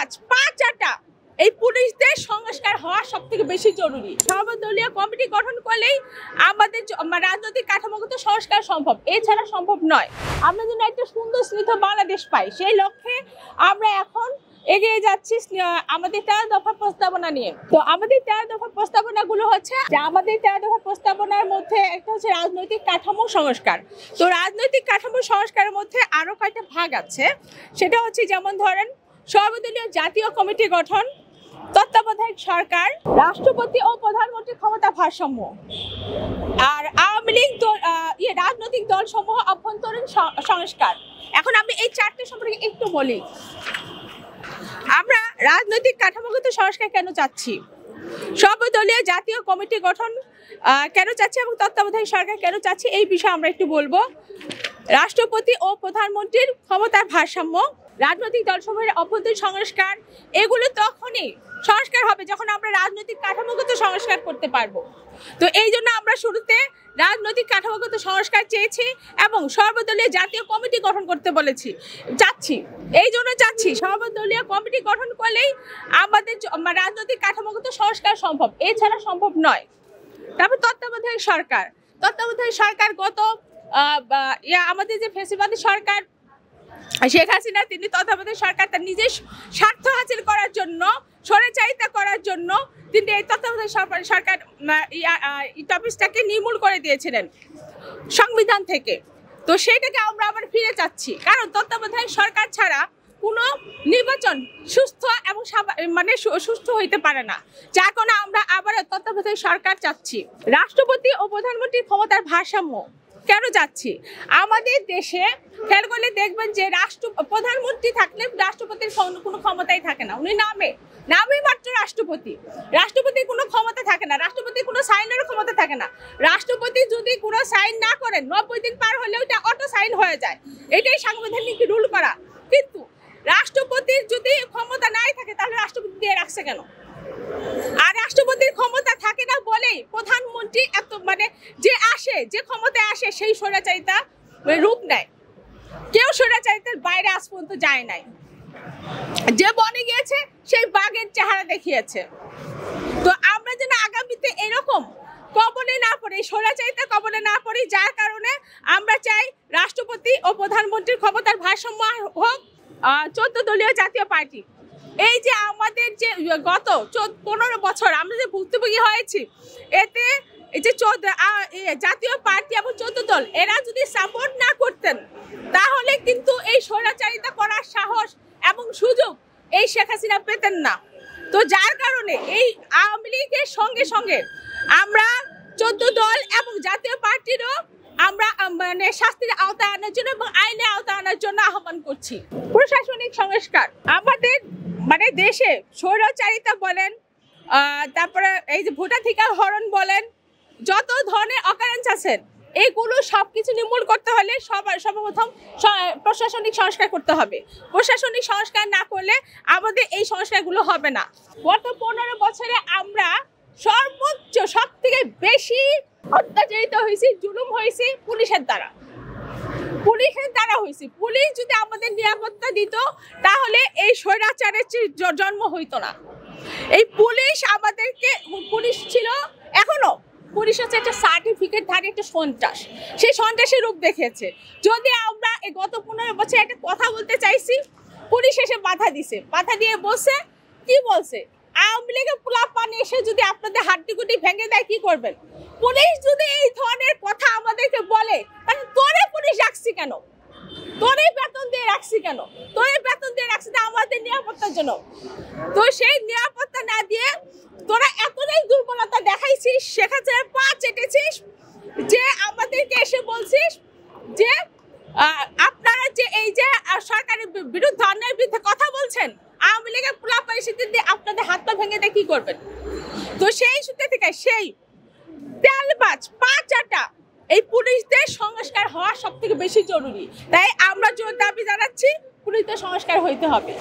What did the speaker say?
তেলবাজ পা চাটা এই পুলিশদের সংস্কার হওয়া সবথেকে বেশি জরুরি। সর্বদলীয় কমিটি গঠন করলেই আমাদের রাজনৈতিক কাঠামোগত সংস্কার সম্ভব, এছাড়া সম্ভব নয়। আমরা যেন একটা সুন্দর স্নিগ্ধ বাংলাদেশ পাই, সেই লক্ষ্যে আমরা এখন এগিয়ে যাচ্ছি আমাদের 13 দফা প্রস্তাবনা নিয়ে। তো আমাদের 13 দফা প্রস্তাবনাগুলো হচ্ছে যে আমাদের 13 দফা প্রস্তাবনার মধ্যে একটা হচ্ছে রাজনৈতিক কাঠামো সংস্কার। তো রাজনৈতিক কাঠামো সংস্কারের মধ্যে আরো কয়েকটা ভাগ আছে, সেটা হচ্ছে যেমন ধরেন সর্বদলীয় জাতীয় কমিটি গঠন, তত্ত্বাবধায়ক সরকার, রাষ্ট্রপতি ও প্রধানমন্ত্রীর ক্ষমতা ভারসাম্য, আর আওয়ামী লীগ রাজনৈতিক দল সমূহ অভ্যন্তরীণ সংস্কার। এখন আমি এই চারটে সম্পর্কে একটু বলি। আমরা রাজনৈতিক কাঠামোগত সংস্কার কেন চাচ্ছি, সর্বদলীয় জাতীয় কমিটি গঠন কেন চাচ্ছি এবং তত্ত্বাবধায়ক সরকার কেন চাচ্ছি, এই বিষয়ে আমরা একটু বলবো। রাষ্ট্রপতি ও প্রধানমন্ত্রীর ক্ষমতার ভারসাম্য, রাজনৈতিক দলসমূহের অভ্যন্তরীণ সংস্কার, এগুলো তখনই সংস্কার হবে যখন আমরা রাজনৈতিক কাঠামোগত সংস্কার করতে পারবো। তো এই জন্য আমরা শুরুতে রাজনৈতিক কাঠামোগত সংস্কার চেয়েছি এবং সর্বদলীয় জাতীয় কমিটি গঠন করতে চাচ্ছি। এই জন্য চাচ্ছি সর্বদলীয় কমিটি গঠন করলেই আমাদের রাজনৈতিক কাঠামোগত সংস্কার সম্ভব, এছাড়া সম্ভব নয়। তারপর তত্ত্বাবধায়ক সরকার। তত্ত্বাবধায়ক সরকার আমাদের যে ফ্যাসিবাদী সরকার শেখ হাসিনা, তিনি তত্ত্বাবধায়ক সরকার তার নিজের স্বার্থ হাসিল করার জন্য, স্বৈরাচারিতা করার জন্য তিনি এই তত্ত্বাবধায়ক সরকার টপিকটাকে নির্মূল করে দিয়েছিলেন সংবিধান থেকে। তো সেইটাকে আমরা আবার ফিরে চাচ্ছি, কারণ তত্ত্বাবধায়ক সরকার ছাড়া কোনো নির্বাচন সুস্থ এবং সুস্থ হইতে পারে না, যার কারণে আমরা আবার তত্ত্বাবধায়ক সরকার চাচ্ছি। রাষ্ট্রপতি ও প্রধানমন্ত্রীর ক্ষমতার ভারসাম্য কেন যাচ্ছি, আমাদের দেশে খেয়াল করলে দেখবেন যে প্রধানমন্ত্রী থাকলে রাষ্ট্রপতির কোনো ক্ষমতাই থাকে না, উনি নামে মাত্র রাষ্ট্রপতির কোনো ক্ষমতা থাকে না, রাষ্ট্রপতির কোনো সাইনের ক্ষমতা থাকে না। রাষ্ট্রপতি যদি কোনো সাইন না করেন 90 দিন পার হলে ওইটা অটো সাইন হয়ে যায়, এটাই সাংবিধানিক রুল করা। কিন্তু রাষ্ট্রপতির যদি ক্ষমতা নাই থাকে তাহলে রাষ্ট্রপতি দিয়ে রাখছে কেন? আর রাষ্ট্রপতির ক্ষমতা থাকে না বলেই প্রধানমন্ত্রী যে ক্ষমতায় আসে সেই স্বৈরাচারিতা রূপ নেয়। কেউ স্বৈরাচারিতার বাইরে আজ পর্যন্ত যায় নাই, যে বনে গিয়েছে সেই বাঘের চেহারা দেখিয়েছে। তো আমরা যেন আগামীতে এরকম কবলে না পড়ি, স্বৈরাচারিতার কবলে না পড়ি, যার কারণে আমরা চাই রাষ্ট্রপতি ও প্রধানমন্ত্রীর ক্ষমতার ভারসাম্য হোক। 14 দলীয় জাতীয় পার্টি, এই যে আমাদের যে গত 15 বছর আমরা যে ভুক্তভোগী হয়েছি, এতে এই যে জাতীয় পার্টি এবং 14 দল এরা যদি সাপোর্ট না করতেন তাহলে কিন্তু এই স্বৈরাচারিতা করার সাহস এবং সুযোগ এই শেখ হাসিনা পেতেন না। তো যার কারণে এই আওয়ামী লীগের সঙ্গে সঙ্গে আমরা 14 দল এবং জাতীয় পার্টিরও আমরা শাস্তির আওতায় আনার জন্য এবং আইনের আওতায় আনার জন্য আহ্বান করছি। প্রশাসনিক সংস্কার, আমাদের দেশে স্বৈরাচারিতা বলেন, তারপরে এই যে ভোটাধিকার হরণ বলেন, যত ধরনের অকারেন্স আছেন, এইগুলো সবকিছু নির্মূল করতে হলে সর্বপ্রথম প্রশাসনিক সংস্কার করতে হবে। প্রশাসনিক সংস্কার না করলে আমাদের এই সংস্কারগুলো হবে না। গত 15 বছরে আমরা সর্বোচ্চ সবথেকে বেশি অত্যাচারিত হয়েছি, জুলুম হয়েছি পুলিশের দ্বারা হয়েছি। পুলিশ যদি আমাদের নিরাপত্তা দিত তাহলে এই স্বৈরাচারের জন্ম হইতো না। এই পুলিশ ছিল, এখনো পুলিশ হচ্ছে একটা সার্টিফিকেটধারী একটা সন্ত্রাস, সেই সন্ত্রাসের রূপ দেখিয়েছে। যদি আমরা এই গত 15 বছর একটা কথা বলতে চাইছি, পুলিশ এসে বাধা দিয়ে বলছে, কি বলছে, আওয়ামী লীগের পোলাপানি এসে যদি আপনাদের হাড্ডিগুটি ভেঙে দেয় কি করবেন? পুলিশ যদি এই ধরনের কথা আমাদেরকে বলে তাহলে তোরে পুলিশ রাখছি কেন? তোরে বেতন দিয়ে রাখছি কেন? তোরে বেতন দিয়ে রাখছি না আমাদের নিরাপত্তার জন্য। তো সেই নিরাপত্তা না দিয়ে তোরা এতটাই দুর্বলতা দেখাইছিস, সেখানে পা চেটেছিস যে আমাদেরকে এসে বলছিস যে আপনারা যে এই যে সরকারের বিরুদ্ধে অন্যায়ের বিরুদ্ধে কথা বলছেন, আওয়ামী লীগের পোলা পরিস্থিতি দিয়ে আপনাদের হাত পা ভেঙে দিয়ে কি করবেন? তো সেই সূত্র থেকে সেই তেলবাজ পা চাটা এই পুলিশদের সংস্কার হওয়া সবথেকে বেশি জরুরি। তাই আমরা জোর দাবি জানাচ্ছি পুলিশদের সংস্কার হইতে হবে।